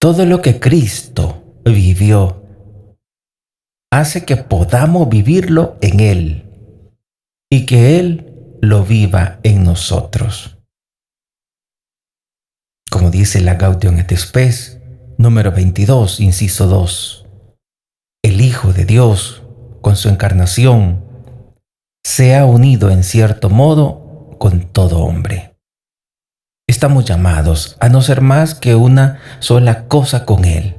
Todo lo que Cristo vivió hace que podamos vivirlo en Él y que Él lo viva en nosotros. Como dice la Gaudium et Spes, número 22, inciso 2, el Hijo de Dios, con su encarnación, se ha unido en cierto modo con todo hombre. Estamos llamados a no ser más que una sola cosa con Él.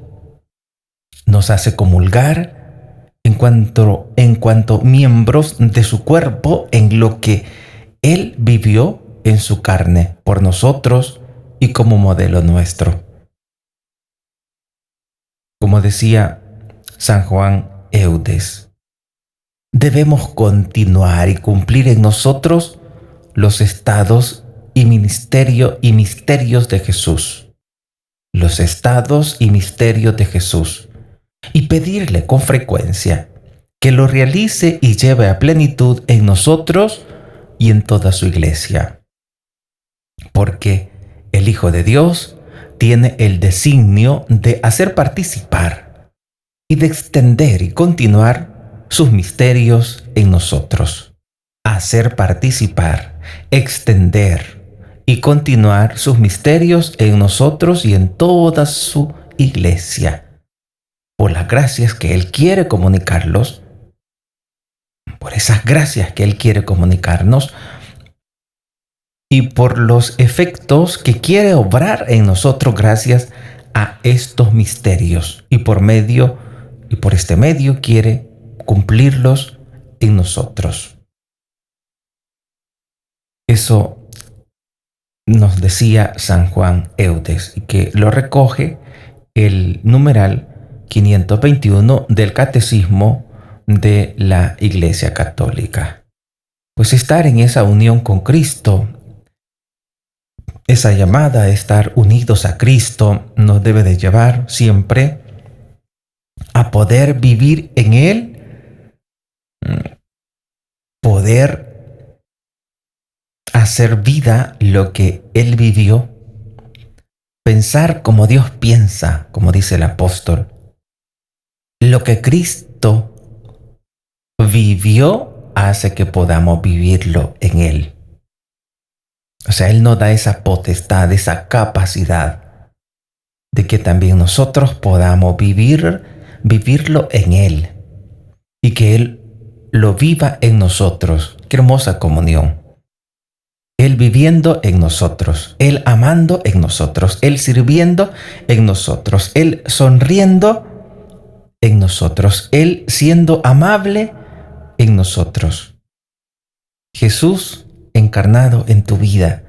Nos hace comulgar en cuanto miembros de su cuerpo en lo que Él vivió en su carne por nosotros y como modelo nuestro. Como decía San Juan Eudes, debemos continuar y cumplir en nosotros los estados y misterios de Jesús. Los estados y misterios de Jesús. Y pedirle con frecuencia que lo realice y lleve a plenitud en nosotros y en toda su iglesia. Porque el Hijo de Dios tiene el designio de hacer participar y de extender y continuar sus misterios en nosotros. Hacer participar, extender y continuar sus misterios en nosotros y en toda su iglesia. Por las gracias que Él quiere comunicarlos, por esas gracias que Él quiere comunicarnos, y por los efectos que quiere obrar en nosotros gracias a estos misterios. Y por este medio quiere cumplirlos en nosotros. Eso nos decía San Juan Eudes, y que lo recoge el numeral 521 del Catecismo de la Iglesia Católica. Pues estar en esa unión con Cristo, esa llamada a estar unidos a Cristo, nos debe de llevar siempre a poder vivir en Él, poder hacer vida lo que Él vivió, pensar como Dios piensa, como dice el apóstol. Lo que Cristo vivió hace que podamos vivirlo en Él. O sea, Él nos da esa potestad, esa capacidad de que también nosotros podamos vivirlo en Él y que Él lo viva en nosotros. Qué hermosa comunión. Él viviendo en nosotros, Él amando en nosotros, Él sirviendo en nosotros, Él sonriendo en nosotros, Él siendo amable en nosotros. Jesús encarnado en tu vida.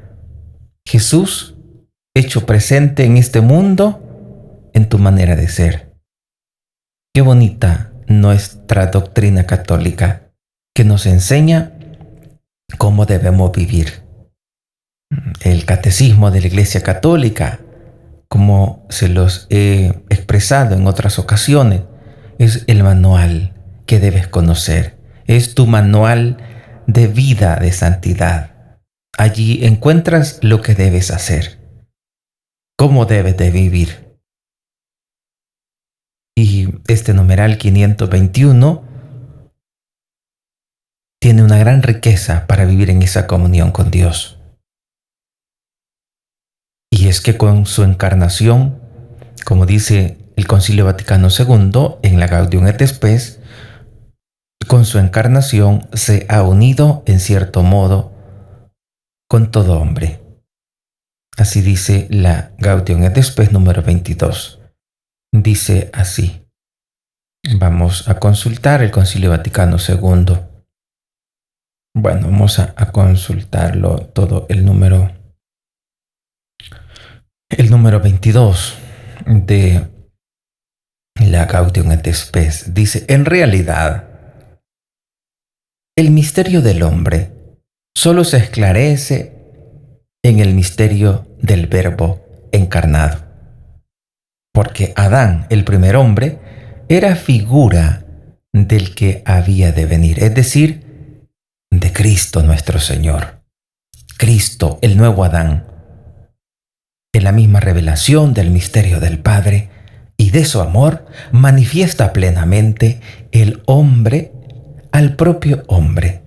Jesús hecho presente en este mundo en tu manera de ser. Qué bonita nuestra doctrina católica que nos enseña cómo debemos vivir. El catecismo de la Iglesia Católica, como se los he expresado en otras ocasiones, es el manual que debes conocer. Es tu manual de vida de santidad. Allí encuentras lo que debes hacer, cómo debes de vivir. Y este numeral 521 tiene una gran riqueza para vivir en esa comunión con Dios. Y es que con su encarnación, como dice el Concilio Vaticano II en la Gaudium et Spes, con su encarnación se ha unido en cierto modo con todo hombre. Así dice la Gaudium et Spes número 22. Dice así. Vamos a consultar el Concilio Vaticano II. Bueno, vamos a consultarlo todo el número 22 de la Gaudium et Spes. Dice, en realidad, el misterio del hombre solo se esclarece en el misterio del Verbo encarnado. Porque Adán, el primer hombre, era figura del que había de venir, es decir, de Cristo nuestro Señor. Cristo, el nuevo Adán. En la misma revelación del misterio del Padre, y de su amor manifiesta plenamente el hombre al propio hombre.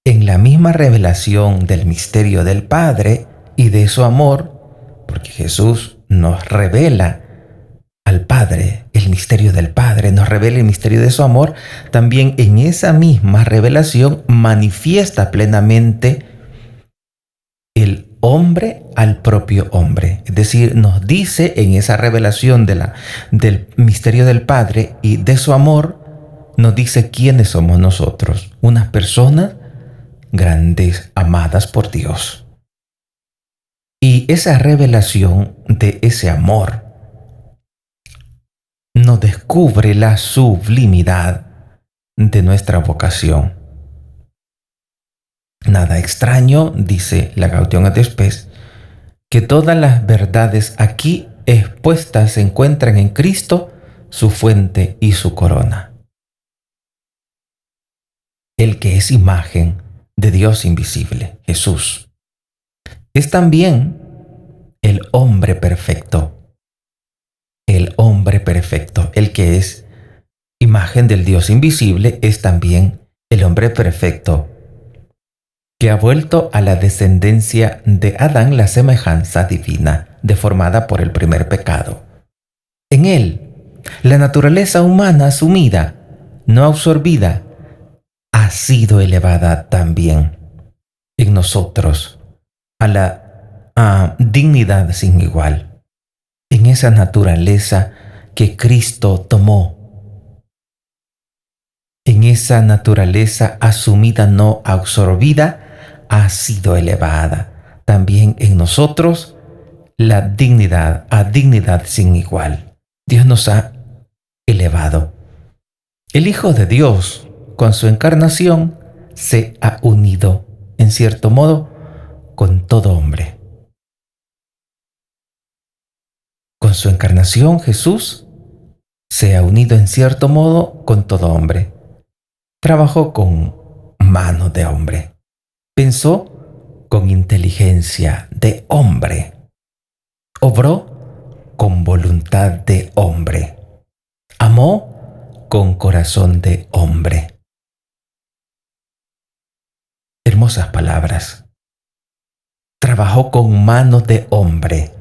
En la misma revelación del misterio del Padre y de su amor, porque Jesús nos revela al Padre, el misterio del Padre, nos revela el misterio de su amor, también en esa misma revelación manifiesta plenamente el hombre al propio hombre. Es decir, nos dice en esa revelación del misterio del Padre y de su amor, nos dice quiénes somos nosotros, unas personas grandes, amadas por Dios. Y esa revelación de ese amor nos descubre la sublimidad de nuestra vocación. Nada extraño, dice la Gaudium et Spes, que todas las verdades aquí expuestas se encuentran en Cristo, su fuente y su corona. El que es imagen de Dios invisible, Jesús, es también el hombre perfecto. El hombre perfecto, el que es imagen del Dios invisible, es también el hombre perfecto, que ha vuelto a la descendencia de Adán la semejanza divina, deformada por el primer pecado. En él, la naturaleza humana asumida, no absorbida, ha sido elevada también en nosotros a la dignidad sin igual. En esa naturaleza que Cristo tomó, en esa naturaleza asumida, no absorbida, ha sido elevada también en nosotros la dignidad, a dignidad sin igual. Dios nos ha elevado. El Hijo de Dios, con su encarnación, se ha unido, en cierto modo, con todo hombre. Con su encarnación, Jesús se ha unido en cierto modo con todo hombre. Trabajó con mano de hombre. Pensó con inteligencia de hombre. Obró con voluntad de hombre. Amó con corazón de hombre. Hermosas palabras. Trabajó con mano de hombre.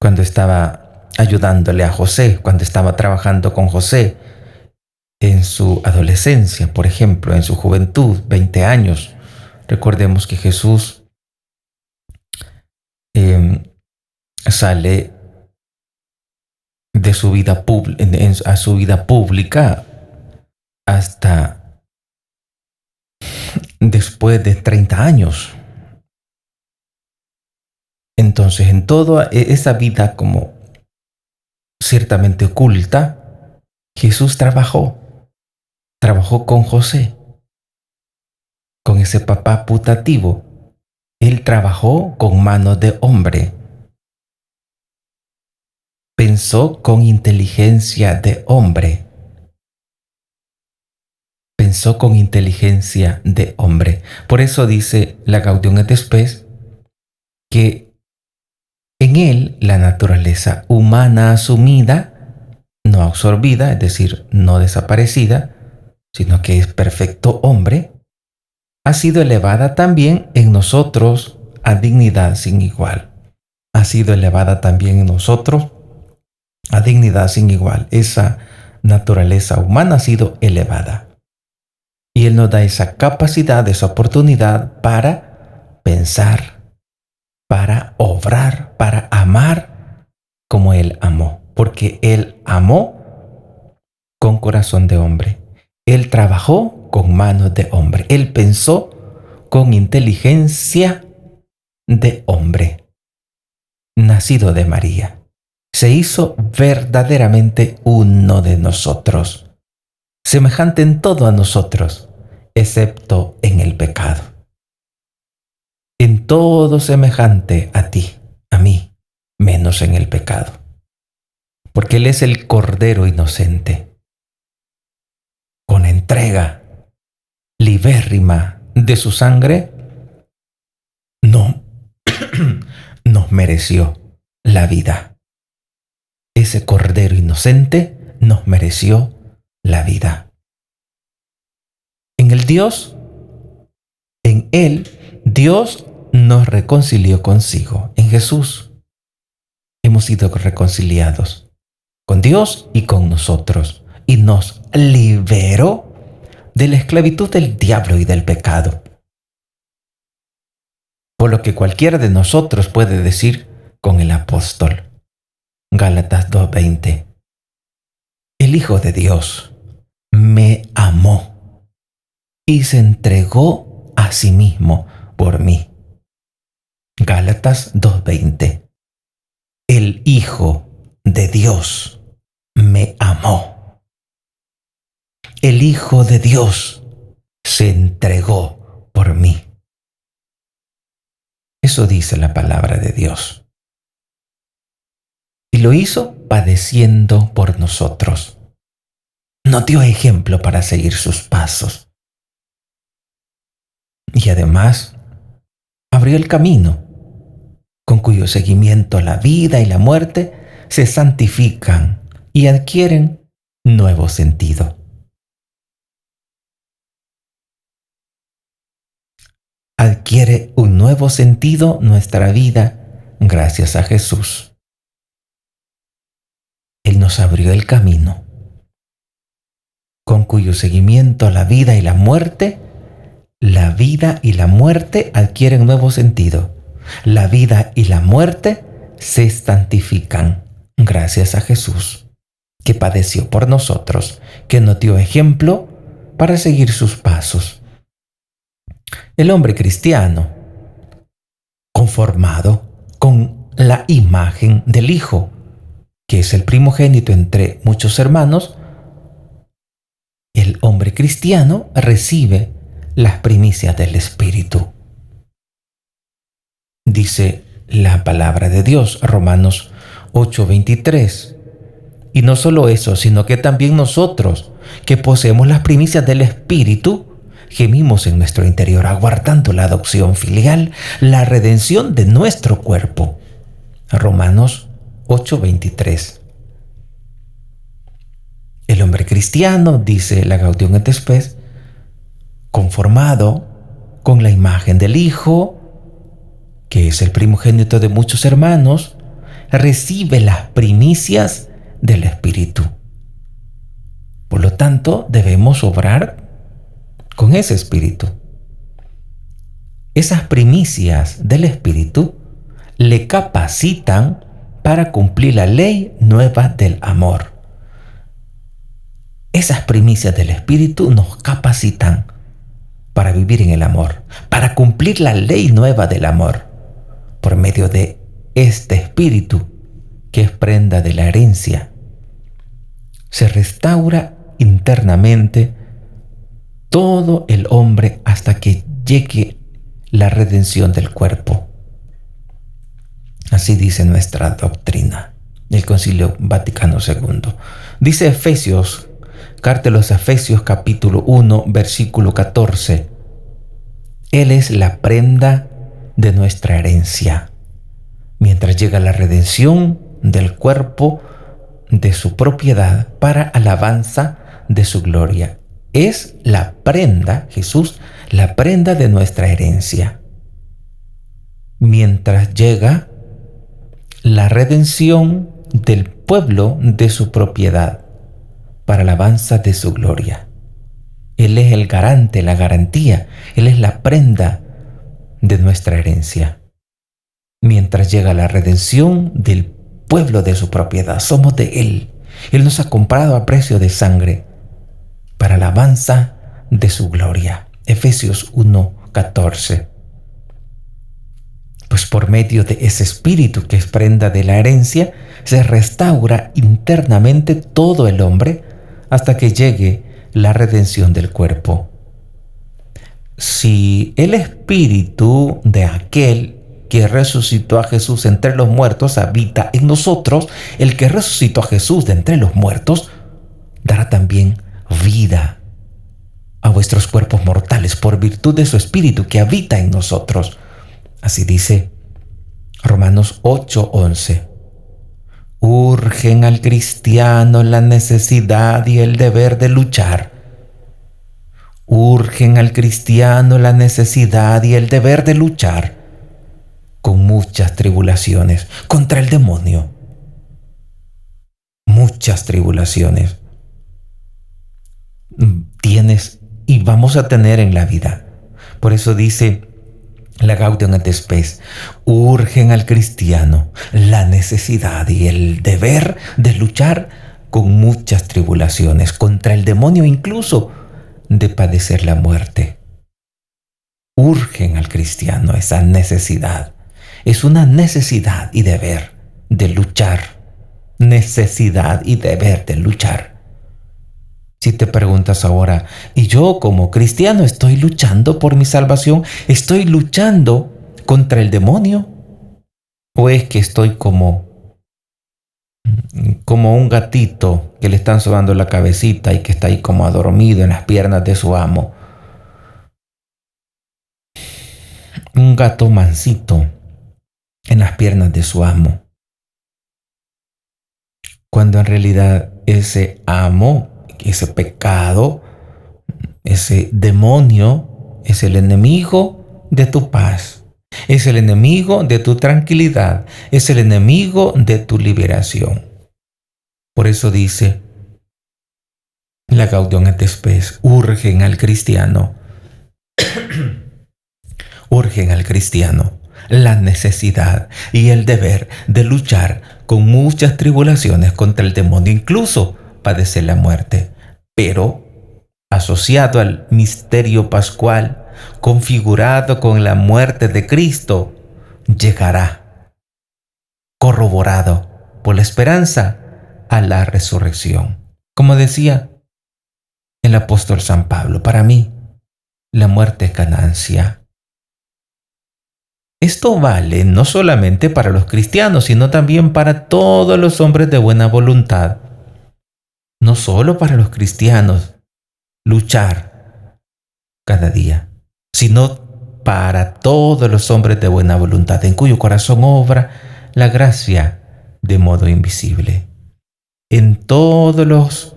Cuando estaba ayudándole a José, cuando estaba trabajando con José en su adolescencia, por ejemplo, en su juventud, 20 años. Recordemos que Jesús sale de su vida a su vida pública hasta después de 30 años. Entonces, en toda esa vida como ciertamente oculta, Jesús trabajó con José, con ese papá putativo. Él trabajó con manos de hombre. Pensó con inteligencia de hombre. Pensó con inteligencia de hombre. Por eso dice la Gaudium et Spes que en él la naturaleza humana asumida, no absorbida, es decir, no desaparecida, sino que es perfecto hombre, ha sido elevada también en nosotros a dignidad sin igual. Ha sido elevada también en nosotros a dignidad sin igual. Esa naturaleza humana ha sido elevada. Y Él nos da esa capacidad, esa oportunidad para pensar, para obrar, para amar como Él amó. Porque Él amó con corazón de hombre. Él trabajó con manos de hombre. Él pensó con inteligencia de hombre. Nacido de María. Se hizo verdaderamente uno de nosotros. Semejante en todo a nosotros, excepto en el pecado. En todo semejante a ti, a mí, menos en el pecado. Porque Él es el Cordero inocente, con entrega libérrima de su sangre, no nos mereció la vida. Ese Cordero inocente nos mereció la vida. En Él, Dios nos reconcilió consigo. En Jesús hemos sido reconciliados con Dios y con nosotros, y nos liberó de la esclavitud del diablo y del pecado. Por lo que cualquiera de nosotros puede decir con el apóstol, Gálatas 2:20, el Hijo de Dios me amó y se entregó a sí mismo por mí. Gálatas 2:20, el Hijo de Dios me amó. El Hijo de Dios se entregó por mí. Eso dice la palabra de Dios. Y lo hizo padeciendo por nosotros. Nos dio ejemplo para seguir sus pasos. Y además, abrió el camino, con cuyo seguimiento la vida y la muerte se santifican y adquieren nuevo sentido. Adquiere un nuevo sentido nuestra vida gracias a Jesús. Él nos abrió el camino, con cuyo seguimiento la vida y la muerte adquieren nuevo sentido. La vida y la muerte se santifican gracias a Jesús, que padeció por nosotros, que nos dio ejemplo para seguir sus pasos. El hombre cristiano, conformado con la imagen del Hijo, que es el primogénito entre muchos hermanos, el hombre cristiano recibe las primicias del Espíritu. Dice la palabra de Dios, Romanos 8:23. Y no solo eso, sino que también nosotros, que poseemos las primicias del Espíritu, gemimos en nuestro interior, aguardando la adopción filial, la redención de nuestro cuerpo. Romanos 8:23. El hombre cristiano, dice la Gaudium et Spes, conformado con la imagen del Hijo, que es el primogénito de muchos hermanos, recibe las primicias del Espíritu. Por lo tanto, debemos obrar con ese Espíritu. Esas primicias del Espíritu le capacitan para cumplir la ley nueva del amor. Esas primicias del Espíritu nos capacitan para vivir en el amor, para cumplir la ley nueva del amor, por medio de este Espíritu que es prenda de la herencia. Se restaura internamente todo el hombre hasta que llegue la redención del cuerpo. Así dice nuestra doctrina, el Concilio Vaticano II. Dice Efesios, carta a los Efesios capítulo 1, versículo 14. Él es la prenda de nuestra herencia, mientras llega la redención del cuerpo de su propiedad para alabanza de su gloria. Es la prenda, Jesús, la prenda de nuestra herencia. Mientras llega la redención del pueblo de su propiedad para alabanza de su gloria. Él es el garante, la garantía. Él es la prenda de nuestra herencia. Mientras llega la redención del pueblo de su propiedad, somos de Él. Él nos ha comprado a precio de sangre para alabanza de su gloria. Efesios 1:14. Pues por medio de ese Espíritu que es prenda de la herencia, se restaura internamente todo el hombre hasta que llegue la redención del cuerpo. Si el Espíritu de aquel que resucitó a Jesús entre los muertos habita en nosotros, el que resucitó a Jesús de entre los muertos dará también vida a vuestros cuerpos mortales por virtud de su Espíritu que habita en nosotros. Así dice Romanos Romanos 8:11. Urgen al cristiano la necesidad y el deber de luchar. Urgen al cristiano la necesidad y el deber de luchar con muchas tribulaciones contra el demonio. Muchas tribulaciones tienes y vamos a tener en la vida. Por eso dice la Gaudium et Spes, urgen al cristiano la necesidad y el deber de luchar con muchas tribulaciones contra el demonio, incluso de padecer la muerte. Urgen al cristiano esa necesidad. Es una necesidad y deber de luchar. Necesidad y deber de luchar. Si te preguntas ahora, ¿y yo como cristiano estoy luchando por mi salvación? ¿Estoy luchando contra el demonio? ¿O es que estoy como un gatito que le están sobando la cabecita y que está ahí como adormido en las piernas de su amo? Un gato mansito en las piernas de su amo. Cuando en realidad ese amo, ese pecado, ese demonio es el enemigo de tu paz, es el enemigo de tu tranquilidad, es el enemigo de tu liberación. Por eso dice la Gaudium et Spes, urgen al cristiano la necesidad y el deber de luchar con muchas tribulaciones contra el demonio, incluso padecer la muerte, pero asociado al misterio pascual, configurado con la muerte de Cristo, llegará, corroborado por la esperanza, a la resurrección. Como decía el apóstol San Pablo, para mí, la muerte es ganancia. Esto vale no solamente para los cristianos, sino también para todos los hombres de buena voluntad. No solo para los cristianos, luchar cada día, sino para todos los hombres de buena voluntad, en cuyo corazón obra la gracia de modo invisible. En todos los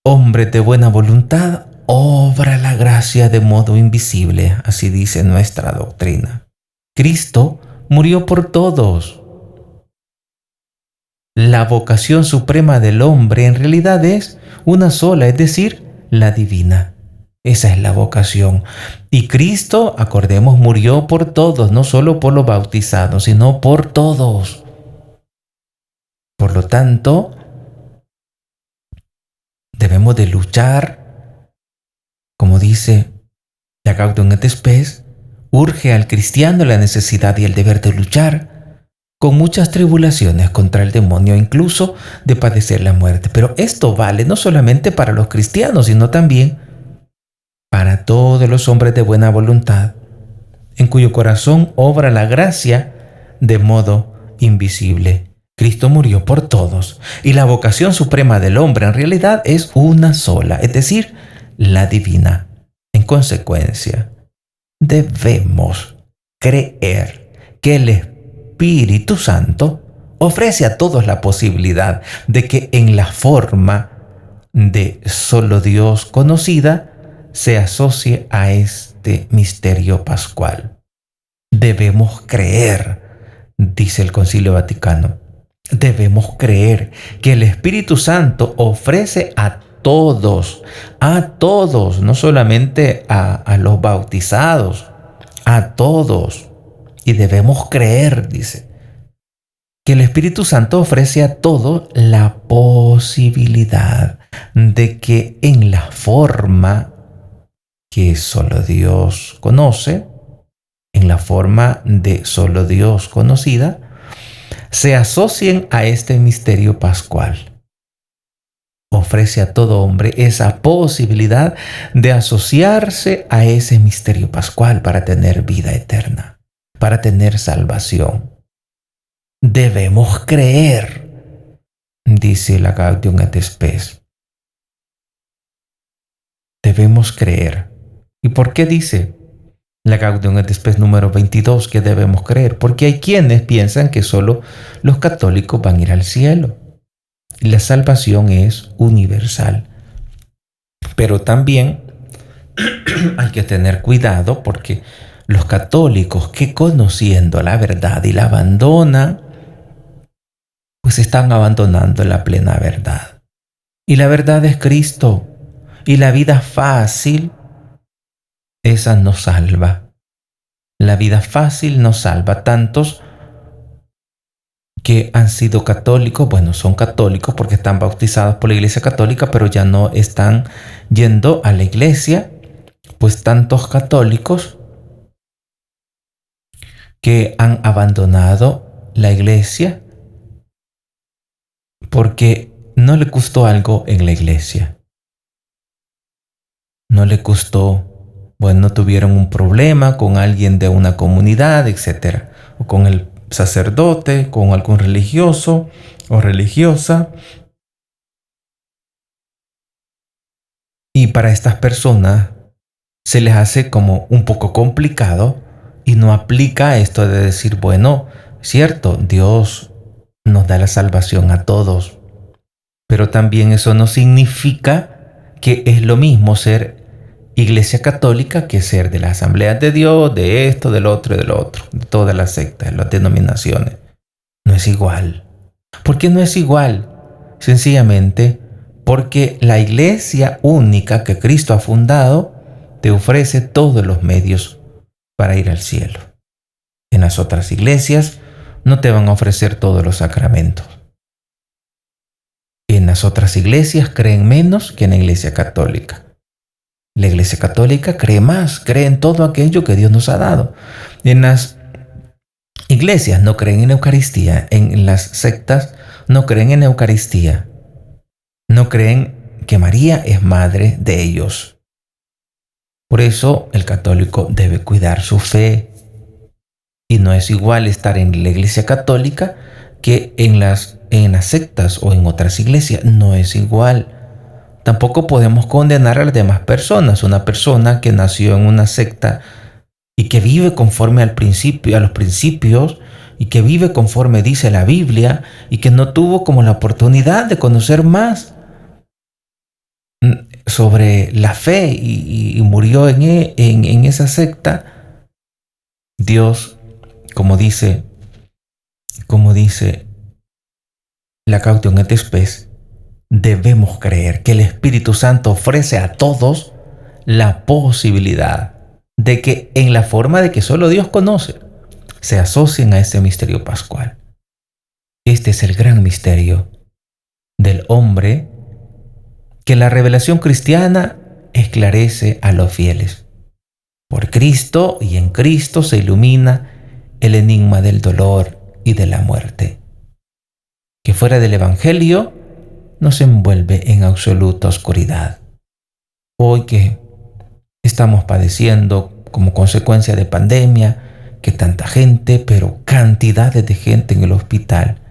hombres de buena voluntad obra la gracia de modo invisible, así dice nuestra doctrina. Cristo murió por todos. La vocación suprema del hombre en realidad es una sola, es decir, la divina. Esa es la vocación. Y Cristo, acordemos, murió por todos, no solo por los bautizados, sino por todos. Por lo tanto, debemos de luchar, como dice la Gaudium et Spes, urge al cristiano la necesidad y el deber de luchar con muchas tribulaciones contra el demonio, incluso de padecer la muerte. Pero esto vale no solamente para los cristianos, sino también para todos los hombres de buena voluntad, en cuyo corazón obra la gracia de modo invisible. Cristo murió por todos, y la vocación suprema del hombre en realidad es una sola, es decir, la divina. En consecuencia, debemos creer que el Espíritu Santo ofrece a todos la posibilidad de que en la forma de solo Dios conocida se asocie a este misterio pascual. Debemos creer, dice el Concilio Vaticano, debemos creer que el Espíritu Santo ofrece a todos, no solamente a los bautizados, a todos. Y debemos creer, dice, que el Espíritu Santo ofrece a todos la posibilidad de que en la forma que solo Dios conoce, en la forma de solo Dios conocida, se asocien a este misterio pascual. Ofrece a todo hombre esa posibilidad de asociarse a ese misterio pascual para tener vida eterna, para tener salvación. Debemos creer, dice la Gaudium et Spes. Debemos creer. ¿Y por qué dice? la Gaudium et Spes número 22 que debemos creer, porque hay quienes piensan que solo los católicos van a ir al cielo. Y la salvación es universal. Pero también hay que tener cuidado porque los católicos que conociendo la verdad y la abandonan, pues están abandonando la plena verdad. Y la verdad es Cristo. Y la vida fácil, esa no salva. La vida fácil no salva. Tantos que han sido católicos, bueno, son católicos porque están bautizados por la Iglesia Católica, pero ya no están yendo a la iglesia, pues tantos católicos que han abandonado la iglesia porque no le gustó algo en la iglesia. No le gustó, bueno, tuvieron un problema con alguien de una comunidad, etcétera, o con el sacerdote, con algún religioso o religiosa. Y para estas personas se les hace como un poco complicado y no aplica esto de decir, bueno, cierto, Dios nos da la salvación a todos, pero también eso no significa que es lo mismo ser iglesia católica que ser de las asambleas de Dios, de esto, del otro y del otro, de todas las sectas, las denominaciones. No es igual. ¿Por qué no es igual? Sencillamente porque la iglesia única que Cristo ha fundado te ofrece todos los medios para ir al cielo. En las otras iglesias no te van a ofrecer todos los sacramentos. En las otras iglesias creen menos que en la iglesia católica. La iglesia católica cree más, cree en todo aquello que Dios nos ha dado. En las iglesias no creen en Eucaristía, en las sectas no creen en Eucaristía, no creen que María es madre de ellos. Por eso el católico debe cuidar su fe. Y no es igual estar en la iglesia católica que en las sectas o en otras iglesias. No es igual. Tampoco podemos condenar a las demás personas. Una persona que nació en una secta y que vive conforme a los principios y que vive conforme dice la Biblia y que no tuvo como la oportunidad de conocer más sobre la fe y murió en esa secta, Dios, como dice la Gaudium et Spes, debemos creer que el Espíritu Santo ofrece a todos la posibilidad de que en la forma de que solo Dios conoce, se asocien a este misterio pascual. Este es el gran misterio del hombre que la revelación cristiana esclarece a los fieles. Por Cristo y en Cristo se ilumina el enigma del dolor y de la muerte, que fuera del Evangelio nos envuelve en absoluta oscuridad. Hoy que estamos padeciendo como consecuencia de pandemia, que tanta gente, pero cantidades de gente en el hospital.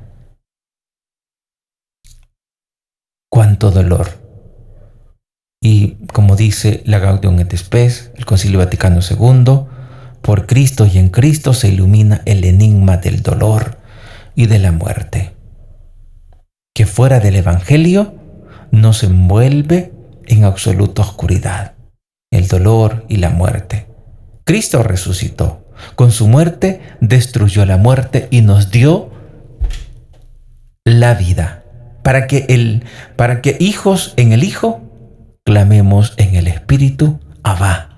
Cuánto dolor. Y como dice la Gaudium et Spes, el Concilio Vaticano II, por Cristo y en Cristo se ilumina el enigma del dolor y de la muerte, que fuera del Evangelio nos envuelve en absoluta oscuridad, el dolor y la muerte. Cristo resucitó. Con su muerte destruyó la muerte y nos dio la vida, para que hijos en el Hijo clamemos en el Espíritu, Abba,